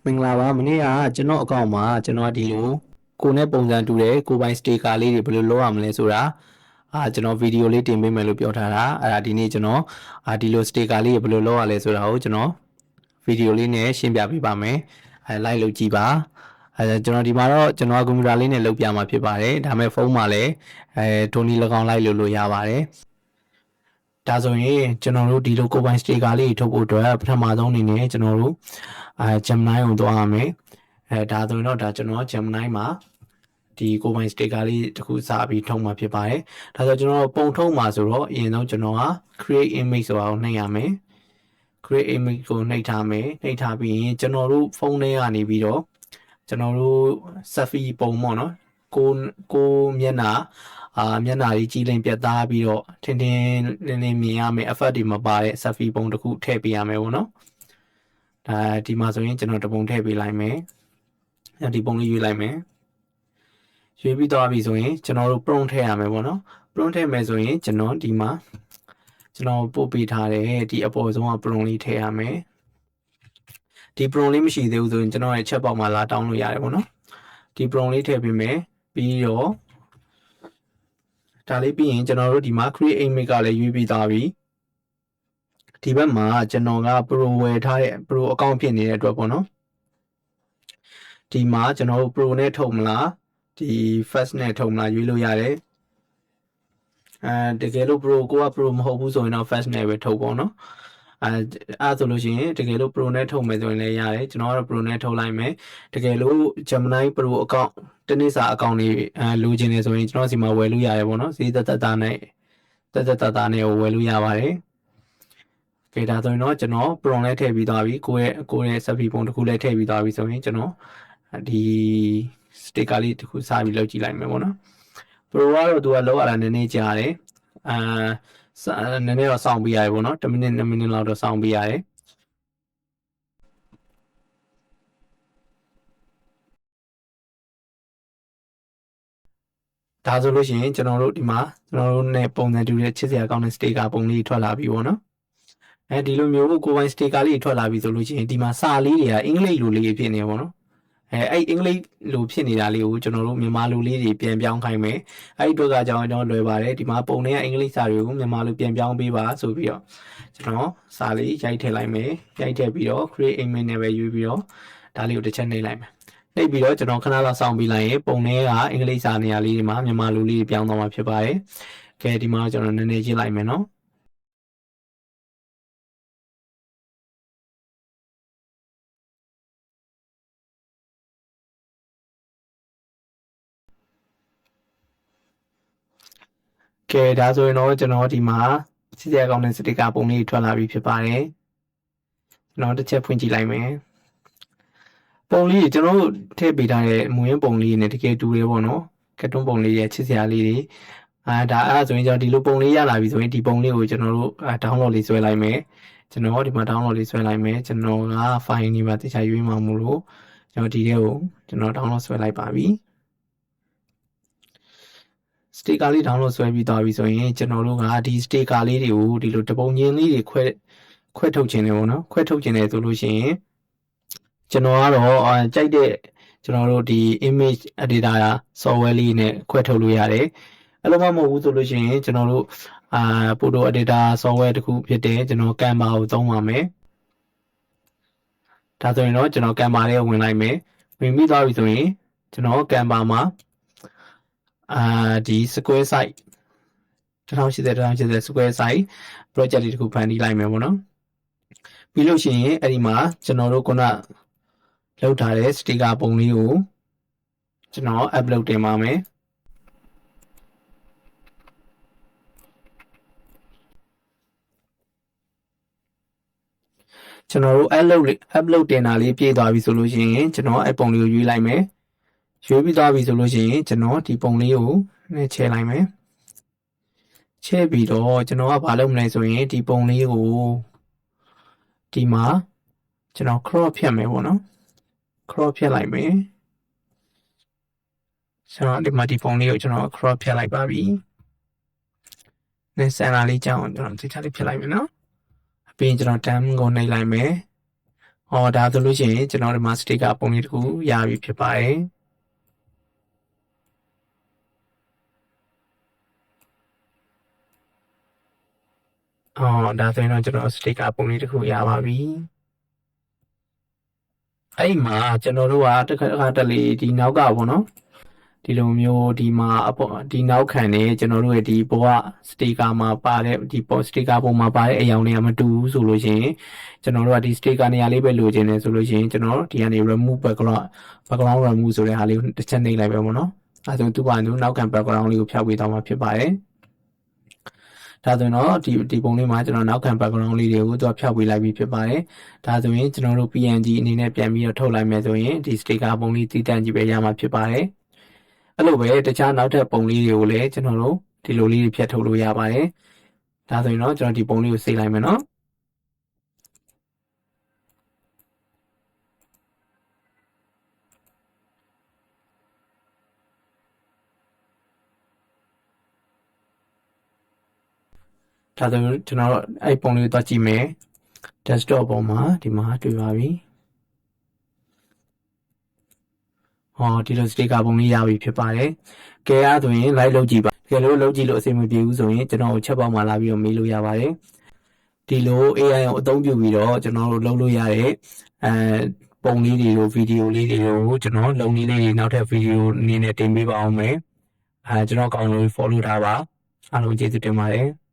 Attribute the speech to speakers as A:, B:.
A: မင်္ဂလာပါမနေ့ကကျွန်တော်အကောင့်မှာကျွန်တော်ဒီလိုကိုနဲ့ပုံစံတူတဲ့ကိုပိုင်စတေကာလေးတွေဘယ်လိုလုပ်ရမလဲဆိုတာကျွန်တော်ဗီဒီယိုလေးတင်ပေးမယ်လို့ပြောထားတာအဲ့ဒါဒီနေ့ကျွန်တော်ဒီလိုစတေကာလေးတွေဘယ်လိုလုပ်ရလဲဆိုတာကိုကျွန်တော်ဗီဒီယိုလေးနဲ့ရှင်းပြပေးပါမယ်လိုက်လုပ်ကြည့်ပါကျွန်တော်ဒီမှာတော့ကျွန်တော်ကွန်ပျူတာလေးနဲ့လုပ်ပြမှာဖြစ်ပါတယ်ဒါပေမဲ့ဖုန်းမှာလည်းဒိုနီ၎င်းလိုက်လို့ရပါတယ်ဒါဆိုရင်ကျွန်တော်တို့ဒီလိုကိုပိုင်စတေကာလေးထုတ်ဖို့အတွက်ပထမဆုံးအနေနဲ့ကျွန်တော်တို့Gemini ကိုသွားရမယ်ဒါဆိုရင်တော့ဒါကျွန်တော် Gemini မှာဒီကိုပိုင်စတေကာလေးတစ်ခုစပြီးထုတ်မှာဖြစ်ပါတယ်ဒါဆိုကျွန်တော်ပုံထုတ်မှာဆိုတော့အရင်ဆုံးကျွန်တော်က create image ဆိုတာကိုနှိပ်ရမယ် create image ကိုနှိပ်ထားမယ်နှိပ်ထားပြီးရင်ကျွန်တော်တို့ဖုန်းထဲကနေပြီးတော့ကျွန်တော်တို့ selfie ပုံပေါ့နော်ကိုမျက်နှာမျက်နှာလေးကြည်လင်ပြတ်သားပြီးတော့ထင်ထင်လင်းလင်းမြင်ရမယ် effect တွေမပါတဲ့ selfie ပုံတစ်ခုထည့်ပေးရမယ်ပေါ့နော်ဒါဒီမှာဆိုရင်ကျွန်တော်တပုံထည့်ပေးလိုက်မယ်ဒီပုံလေးရွေးလိုက်မယ်ရွေးပြီးသွားပြီဆိုရင်ကျွန်တော်တို့ prompt ထည့်ရမယ်ပေါ့နော် prompt ထည့်မယ်ဆိုရင်ကျွန်တော်ဒီမှာကျွန်တော်ပို့ပေးထားတဲ့ဒီအပေါ်ဆုံးက prompt လေးထည့်ရမယ်ဒီ prompt လေးမရှိသေးဘူးဆိုရင်ကျွန်တော်ရဲ့ chat box မှာလာတောင်းလို့ရတယ်ပေါ့နော်ဒီ prompt လေးထည့်ပေးမယ်ပြီးတော့ဒါလေးပြီးရင်ကျွန်တော်တို့ဒီမှာ create image ကလည်းရွေးပြီးသားပြီဒီဘက်မှာကျွန်တော်က pro ဝယ်ထားတဲ့ pro account ဖြစ်နေတဲ့အတွက်ပေါ့နော်ဒီမှာကျွန်တော်တို့ pro နဲ့ထုတ်မလားဒီ first နဲ့ထုတ်မလားရွေးလို့ရတယ်တကယ်လို့ pro ကိုက pro မဟုတ်ဘူးဆိုရင်တော့ first နဲ့ပဲထုတ်ပေါ့နော်အဲ့ဆိုလို့ရှိရင်တကယ်လို့ pro နဲ့ထုတ်မယ်ဆိုရင်လည်းရတယ်ကျွန်တော်ကတော့ pro နဲ့ထုတ်လိုက်မယ်တကယ်လို့ Gemini pro account တနည်းစာ account တွေလိုချင်နေဆိုရင်ကျွန်တော်စီမှာဝယ်လို့ရတယ်ပေါ့နော်ဈေးသက်သက်နဲ့ဝယ်လို့ရပါတယ်ကဲဒါဆိုရင်တော့ကျွန်တော် pro နဲ့ထည့်ပြီးသွားပြီကိုယ့်ရဲ့ selfie ပုံတစ်ခုလည်းထည့်ပြီးသွားပြီဆိုရင်ကျွန်တော်ဒီ sticker လေးတစ်ခုစပြီးလုပ်ကြည့်လိုက်မယ်ပေါ့နော် pro ကတော့သူကလောက်ရတာနည်းနည်းကြာတယ်နည်းနည်းတော့စောင့်ပေးရတယ်ပေါ့နော်1မိနစ်2မိနစ်လောက်တော့စောင့်ပေးရတယ်ဒါဆိုလို့ရှိရင်ကျွန်တော်တို့ဒီမှာကျွန်တော်တို့နဲ့ပုံစံတူတဲ့ချစ်စရာကောင်းတဲ့ sticker ပုံလေးထွက်လာပြီပေါ့နော်ဒီလိုမျိုးကိုပိုင် sticker လေးထွက်လာပြီဆိုလို့ရှိရင်ဒီမှာစာလေးတွေကအင်္ဂလိပ်လိုလေးဖြစ်နေပါတော့အဲ့အင်္ဂလိပ်လိုဖြစ်နေတာလေးကိုကျွန်တော်တို့မြန်မာလိုလေးတွေပြန်ပြောင်းခိုင်းမယ်အဲ့ဒီတော့ကြောင့်ကျွန်တော်လွယ်ပါတယ်ဒီမှာပုံတွေကအင်္ဂလိပ်စာတွေကိုမြန်မာလိုပြန်ပြောင်းပေးပါဆိုပြီးတော့ကျွန်တော်စာလေးရိုက်ထည့်လိုက်မယ်ရိုက်ထည့်ပြီးတော့ create image နဲ့ပဲယူပြီးတော့ဒါလေးကိုတစ်ချက်နှိပ်လိုက်မယ်နှိပ်ပြီးတော့ကျွန်တော်ခဏလောက်စောင့်ပြီးလိုက်ရင်ပုံတွေကအင်္ဂလိပ်စာနေရာလေးတွေမှာမြန်မာလိုလေးပြောင်းသွားမှာဖြစ်ပါတယ်ကဲဒီမှာကျွန်တော်နည်းနည်းရေးလိုက်မယ်နော်ကဲဒါဆိုရင်တော့ကျွန်တော်ဒီမှာစီစရာကောင်းတဲ့စတစ်ကာပုံလေးထွက်လာပြီဖြစ်ပါတယ်ကျွန်တော်တစ်ချက်ဖွင့်ကြည့်လိုက်မယ်ပုံလေးကျွန်တော်ထည့်ပေးထားတဲ့မူရင်းပုံလေးနဲ့တကယ်တူတယ်ပေါ့နော်ကတ်တွန်းပုံလေးရဲ့ချစ်စရာလေးတွေဒါအဲ့ဆိုရင်ကျွန်တော်ဒီလိုပုံလေးရလာပြီဆိုရင်ဒီပုံလေးကိုကျွန်တော်တို့download လေးဆွဲလိုက်မယ်ကျွန်တော်ဒီမှာ download လေးဆွဲလိုက်မယ်ကျွန်တော်က file နေပါတခြားရွေးမှာမို့လို့ကျွန်တော်ဒီထဲကိုကျွန်တော် download ဆွဲလိုက်ပါပြီsticker လေး download ဆွဲပြီးသွားပြီဆိုရင်ကျွန်တော်တို့ကဒီ sticker လေးတွေကိုဒီလိုတပုံချင်းလေးတွေခွဲထုတ်ခြင်းတယ်ပေါ့နော်ခွဲထုတ်ခြင်းတယ်ဆိုလို့ရှိရင်ကျွန်တော်ကတော့ကြိုက်တဲ့ကျွန်တော်တို့ဒီ image editor software လေးနဲ့ခွဲထုတ်လို့ရတယ်အဲ့လိုမှမဟုတ်ဘူးဆိုလို့ရှိရင်ကျွန်တော်တို့photo editor software တစ်ခုဖြစ်တဲ့ကျွန်တော် Canva ကိုသုံးပါမယ်ဒါဆိုရင်တော့ကျွန်တော် Canva ထဲဝင်လိုက်မယ်ဝင်ပြီးသွားပြီဆိုရင်ကျွန်တော် Canva မှာဒီ square site 1080 square site project လေးတစ်ခုဖန်တီးလိုက်မယ်ပေါ့နော်ပြီးလို့ရှိရင်အဲ့ဒီမှာကျွန်တော်တို့ခုနလောက်ထားတဲ့ sticker ပုံလေးကိုကျွန်တော် upload တင်ပါမယ်ကျွန်တော်တို့ upload တင်တာလေးပြည့်သွားပြီဆိုလို့ရှိရင်ကျွန်တော်အဲ့ပုံလေးကိုရွေးလိုက်မယ်ရွေးပြီးသွားပြီဆိုလို့ရှိရင်ကျွန်တော်ဒီပုံလေးကိုနဲ့ချဲလိုက်မယ်ချဲပြီးတော့ကျွန်တော်ကဘာလုပ်မလဲဆိုရင်ဒီပုံလေးကိုဒီမှာကျွန်တော် crop ဖြတ်မယ်ပေါ့နော် crop ဖြတ်လိုက်မယ်ကျွန်တော်ဒီမှာဒီပုံလေးကိုကျွန်တော် crop ဖြတ်လိုက်ပါပြီနဲ့ဆန်လာလေးကြောင်းကျွန်တော်ဒီချလေးဖြတ်လိုက်မယ်နော်ပြီးရင်ကျွန်တော် time ကိုနှိပ်လိုက်မယ် ဒါဆိုလို့ရှိရင်ကျွန်တော်ဒီမှာ sticker ပုံလေးတစ်ခုရပြီဖြစ်ပါတယ်ဒါဆိုရင်တော့ကျွန်တော် sticker ပုံလေးတစ်ခုရပါပြီအဲ့မှာကျွန်တော်တို့ကတစ်ခါတလေဒီနောက်ကပေါ့နော်ဒီလိုမျိုးဒီမှာဒီနောက်ခံနေကျွန်တော်တို့ရဲ့ဒီဘောကစတီကာမှာပါတဲ့ဒီစတီကာပုံမှာပါတဲ့အရောင်တွေကမတူဘူးဆိုလို့ရှိရင်ကျွန်တော်တို့ကဒီစတီကာနေရာလေးပဲလိုချင်တယ်ဆိုလို့ရှိရင်ကျွန်တော်ဒီကနေ remove background remove ဆိုတဲ့ဟာလေးကိုတစ်ချက်နှိပ်လိုက်ပဲပေါ့နော်အဲဒါဆိုသူ့ဘာလို့နောက်ခံ background လေးကိုဖြောက်ပေးတော့မှာဖြစ်ပါတယ်ဒါဆိုရင်တော့ဒီပုံလေးမှာကျွန်တော်နောက်ခံ background လေးတွေကိုသူကဖြောက်ပေးလိုက်ပြီးဖြစ်ပါတယ်ဒါဆိုရင်ကျွန်တော်တို့ PNG အနေနဲ့ပြန်ပြီးတော့ထုတ်လိုက်မယ်ဆိုရင်ဒီ sticker ပုံလေးတည်တံ့ကြီးပဲရမှာဖြစ်ပါတယ်အဲ့လိုပဲတခြားနောက်ထပ်ပုံလေးတွေကိုလည်းကျွန်တော်တို့ဒီလိုလေးတွေဖြတ်ထုတ်လို့ရပါတယ်ဒါဆိုရင်တော့ကျွန်တော်ဒီပုံလေးကိုစိတ်လိုက်မယ်နော်ဒါဆိုကျွန်တော်အဲ့ပုံလေးကိုသွားကြည့်မယ် desktop ပေါ်မှာဒီမှာတွေ့ပါပြီဒီလို sticker ပုံလေးရပြီဖြစ်ပါတယ်ကဲအားဆိုရင် like လုပ်ကြည့်ပါတကယ်လို့လုပ်ကြည့်လို့အဆင်မပြေဘူးဆိုရင်ကျွန်တော်ကိုချက်ပေါက်မှာလာပြီးတော့မေးလို့ရပါတယ်ဒီလို AI ကိုအသုံးပြုပြီးတော့ကျွန်တော်တို့လုပ်လို့ရတဲ့ပုံလေးတွေကိုဗီဒီယိုလေးတွေကိုကျွန်တော်လုံနည်းလေးတွေနောက်ထပ်ဗီဒီယိုအနေနဲ့တင်ပေးပါအောင်မယ်ကျွန်တော်ကောင်းလို့ follow ထားပါအားလုံးကျေးဇူးတင်ပါတယ်